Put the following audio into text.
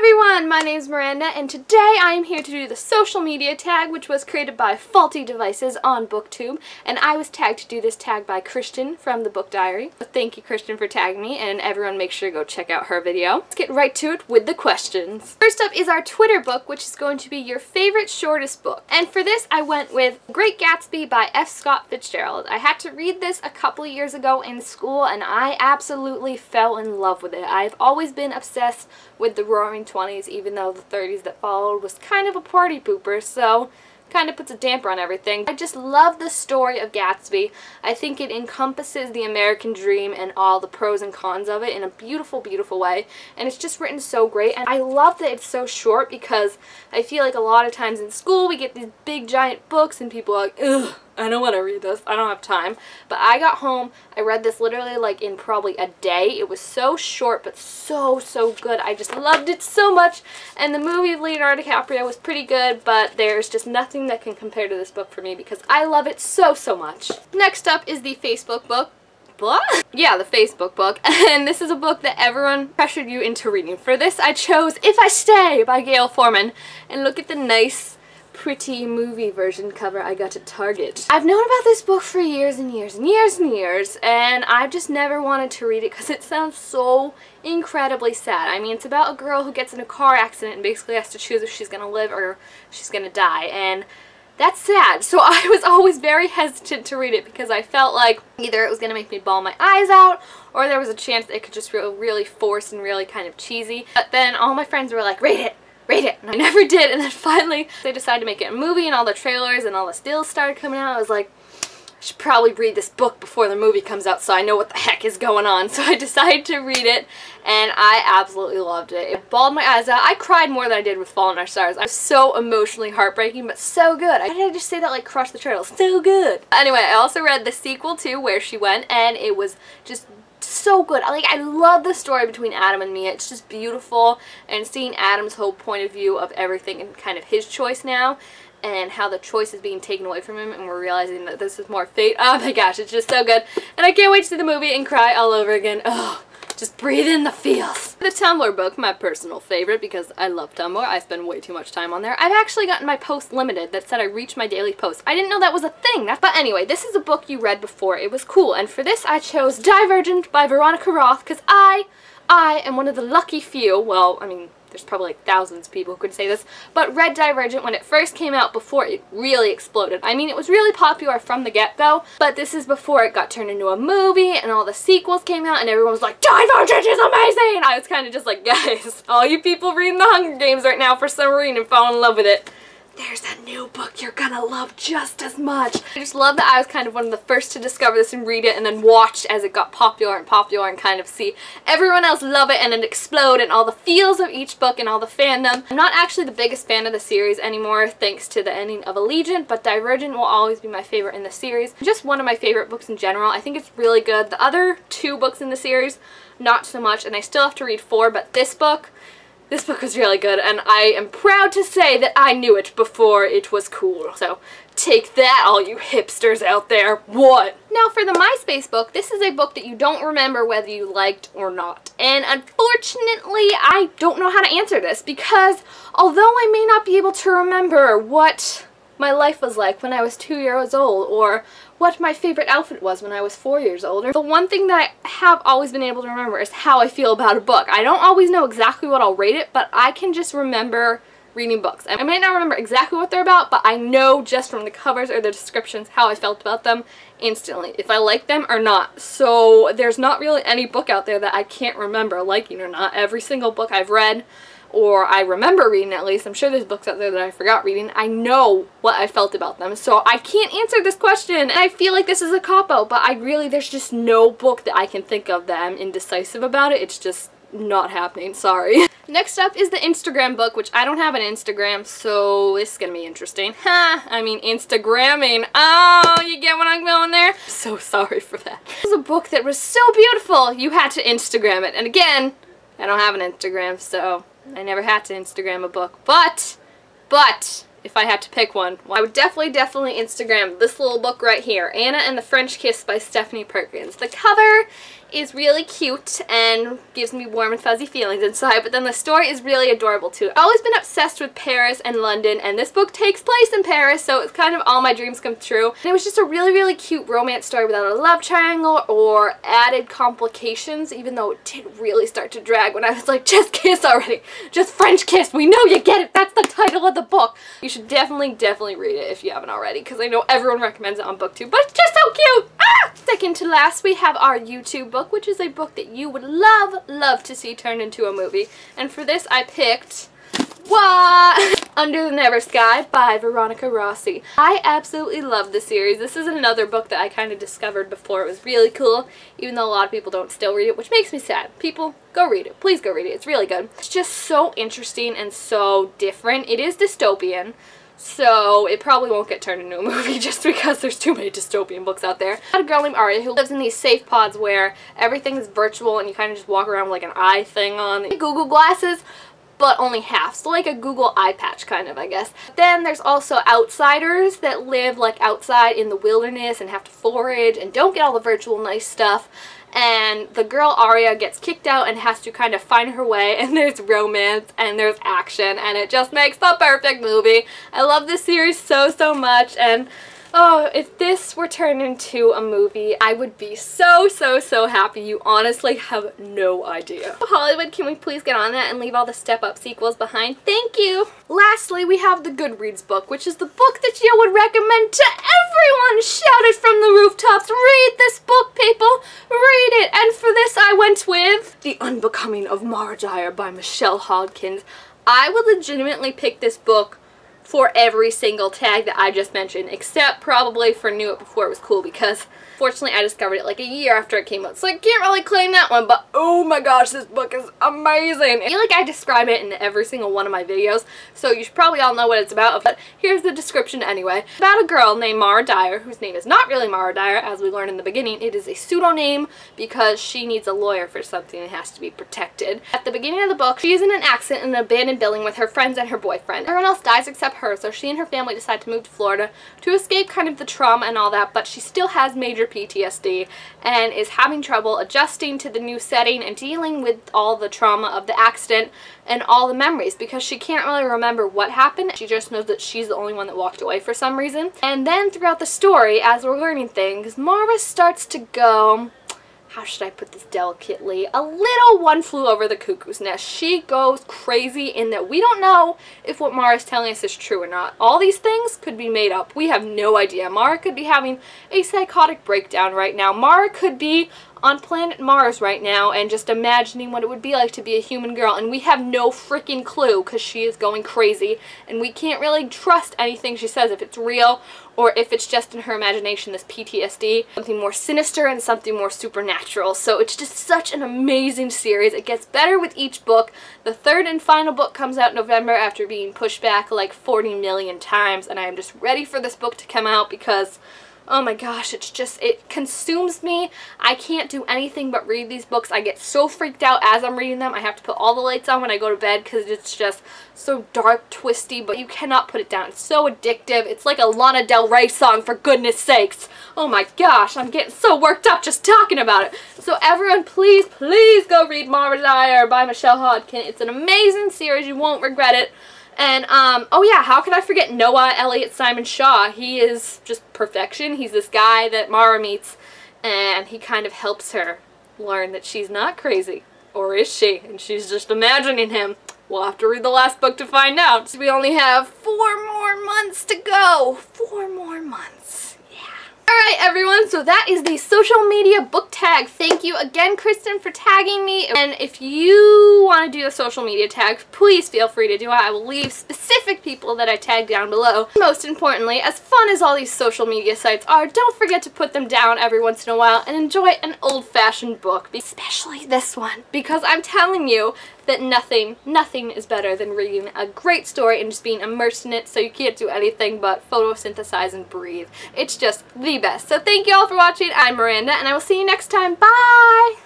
everyone, my name is Miranda and today I am here to do the social media tag, which was created by Faulty Devices on BookTube, and I was tagged to do this tag by Christian from the Book Diary. So thank you, Christian, for tagging me, and everyone make sure to go check out her video. Let's get right to it with the questions. First up is our Twitter book, which is going to be your favorite shortest book. And for this I went with Great Gatsby by F. Scott Fitzgerald. I had to read this a couple of years ago in school and I absolutely fell in love with it. I've always been obsessed with the Roaring 20s, even though the 30s that followed was kind of a party pooper, so kind of puts a damper on everything. I just love the story of Gatsby. I think it encompasses the American dream and all the pros and cons of it in a beautiful, beautiful way, and it's just written so great. And I love that it's so short because I feel like a lot of times in school we get these big giant books and people are like, ugh, I don't want to read this, I don't have time. But I got home, I read this literally like in probably a day. It was so short but so good. I just loved it so much. And the movie of Leonardo DiCaprio was pretty good, but there's just nothing that can compare to this book for me because I love it so much. Next up is the Facebook book. What? Yeah, the Facebook book. And this is a book that everyone pressured you into reading. For this I chose If I Stay by Gail Forman. And look at the nice pretty movie version cover I got at Target. I've known about this book for years and years and years and years, and I've just never wanted to read it because it sounds so incredibly sad. I mean, it's about a girl who gets in a car accident and basically has to choose if she's gonna live or she's gonna die, and that's sad. So I was always very hesitant to read it because I felt like either it was gonna make me bawl my eyes out or there was a chance that it could just feel really forced and really kind of cheesy. But then all my friends were like, read it! Read it! And I never did, and then finally they decided to make it a movie and all the trailers and all the stills started coming out. I was like, I should probably read this book before the movie comes out so I know what the heck is going on. So I decided to read it and I absolutely loved it. It bawled my eyes out. I cried more than I did with Fault in Our Stars. I was so emotionally heartbreaking but so good. Why did I just say that like Crush the Turtle? So good! Anyway, I also read the sequel to Where She Went and it was just so good. I love the story between Adam and Mia. It's just beautiful, and seeing Adam's whole point of view of everything and kind of his choice now and how the choice is being taken away from him and we're realizing that this is more fate. Oh my gosh, it's just so good. And I can't wait to see the movie and cry all over again. Oh, just breathe in the feels. The Tumblr book, my personal favorite because I love Tumblr. I spend way too much time on there. I've actually gotten my post limited that said I reached my daily post. I didn't know that was a thing. But anyway, this is a book you read before. It was cool. And for this I chose Divergent by Veronica Roth because I am one of the lucky few, well, I mean, there's probably like thousands of people who could say this, but read Divergent when it first came out before it really exploded. I mean, it was really popular from the get-go, but this is before it got turned into a movie and all the sequels came out and everyone was like, Divergent is amazing! I was kind of just like, guys, all you people reading the Hunger Games right now for some reason and fall in love with it, there's a new book you're gonna love just as much. I just love that I was kind of one of the first to discover this and read it and then watched as it got popular and popular and kind of see everyone else love it and then explode and all the feels of each book and all the fandom. I'm not actually the biggest fan of the series anymore thanks to the ending of Allegiant, but Divergent will always be my favorite in the series. Just one of my favorite books in general. I think it's really good. The other two books in the series, not so much, and I still have to read 4, but this book was really good, and I am proud to say that I knew it before it was cool. So take that, all you hipsters out there. What? Now for the Myspace book, this is a book that you don't remember whether you liked or not. And unfortunately, I don't know how to answer this because although I may not be able to remember what my life was like when I was 2 years old or what my favorite outfit was when I was 4 years old, the one thing that I have always been able to remember is how I feel about a book. I don't always know exactly what I'll rate it, but I can just remember reading books. I might not remember exactly what they're about, but I know just from the covers or the descriptions how I felt about them instantly, if I like them or not. So there's not really any book out there that I can't remember liking or not. Every single book I've read, or I remember reading at least, I'm sure there's books out there that I forgot reading, I know what I felt about them. So I can't answer this question, and I feel like this is a cop-out, but there's just no book that I can think of that I'm indecisive about it. It's just not happening, sorry. Next up is the Instagram book, which I don't have an Instagram, so this is gonna be interesting. I mean Instagramming. Oh, you get what I'm going there? I'm so sorry for that. This was a book that was so beautiful, you had to Instagram it. And again, I don't have an Instagram, so I never had to Instagram a book. But, if I had to pick one, well, I would definitely Instagram this little book right here, Anna and the French Kiss by Stephanie Perkins. The cover is really cute and gives me warm and fuzzy feelings inside, but then the story is really adorable too. I've always been obsessed with Paris and London, and this book takes place in Paris, so it's kind of all my dreams come true. And it was just a really, really cute romance story without a love triangle or added complications, even though it did really start to drag when I was like, just kiss already! Just French kiss! We know you get it! That's the title of the book! You should definitely read it if you haven't already, because I know everyone recommends it on BookTube, but it's just so cute! Ah! Second to last, we have our YouTube book, which is a book that you would love to see turned into a movie. And for this, I picked Under the Never Sky by Veronica Rossi. I absolutely love this series. This is another book that I kind of discovered before it was really cool, even though a lot of people don't still read it, which makes me sad. People, go read it. Please go read it. It's really good. It's just so interesting and so different. It is dystopian, so it probably won't get turned into a movie just because there's too many dystopian books out there. I had a girl named Aria who lives in these safe pods where everything is virtual and you kind of just walk around with like an eye thing on. Google glasses, but only half. So like a Google eye patch kind of, I guess. Then there's also outsiders that live like outside in the wilderness and have to forage and don't get all the virtual nice stuff. And the girl Aria gets kicked out and has to kind of find her way, and there's romance and there's action, and it just makes the perfect movie. I love this series so much, and oh, if this were turned into a movie, I would be so happy. You honestly have no idea. Hollywood, can we please get on that and leave all the Step Up sequels behind? Thank you! Lastly, we have the Goodreads book, which is the book that you would recommend to everyone. Shout it from the rooftops. Read this book, people. Read it. And for this, I went with The Unbecoming of Mara Dyer by Michelle Hodgkins. I would legitimately pick this book for every single tag that I just mentioned, except probably for Knew It Before It Was Cool, because fortunately I discovered it like a year after it came out, so I can't really claim that one, but oh my gosh, this book is amazing. I feel like I describe it in every single one of my videos, so you should probably all know what it's about, but here's the description anyway. It's about a girl named Mara Dyer, whose name is not really Mara Dyer, as we learned in the beginning. It is a pseudonym because she needs a lawyer for something and has to be protected. At the beginning of the book, she is in an accident in an abandoned building with her friends and her boyfriend. Everyone else dies except her, so she and her family decide to move to Florida to escape kind of the trauma and all that, but she still has major PTSD and is having trouble adjusting to the new setting and dealing with all the trauma of the accident and all the memories, because she can't really remember what happened. She just knows that she's the only one that walked away for some reason. And then throughout the story, as we're learning things, Mara starts to go, how should I put this delicately, a little One Flew Over the Cuckoo's Nest. She goes crazy in that we don't know if what Mara's telling us is true or not. All these things could be made up. We have no idea. Mara could be having a psychotic breakdown right now. Mara could be on planet Mars right now and just imagining what it would be like to be a human girl, and we have no freaking clue because she is going crazy and we can't really trust anything she says, if it's real or if it's just in her imagination, this PTSD. Something more sinister and something more supernatural. So it's just such an amazing series. It gets better with each book. The third and final book comes out in November after being pushed back like 40 million times, and I am just ready for this book to come out because oh my gosh, it's just, it consumes me. I can't do anything but read these books. I get so freaked out as I'm reading them. I have to put all the lights on when I go to bed because it's just so dark, twisty, but you cannot put it down. It's so addictive. It's like a Lana Del Rey song, for goodness sakes. Oh my gosh, I'm getting so worked up just talking about it. So everyone, please go read Mara Dyer by Michelle Hodgkins. It's an amazing series. You won't regret it. And, oh yeah, how could I forget Noah Elliott Simon Shaw? He is just perfection. He's this guy that Mara meets, and he kind of helps her learn that she's not crazy. Or is she? And she's just imagining him. We'll have to read the last book to find out. So we only have 4 more months to go. 4 more months. Alright everyone, so that is the social media book tag. Thank you again, Kristen, for tagging me. And if you want to do a social media tag, please feel free to do it. I will leave specific people that I tag down below. Most importantly, as fun as all these social media sites are, don't forget to put them down every once in a while and enjoy an old-fashioned book, especially this one, because I'm telling you that nothing is better than reading a great story and just being immersed in it, so you can't do anything but photosynthesize and breathe. It's just the best. So thank you all for watching. I'm Miranda, and I will see you next time. Bye!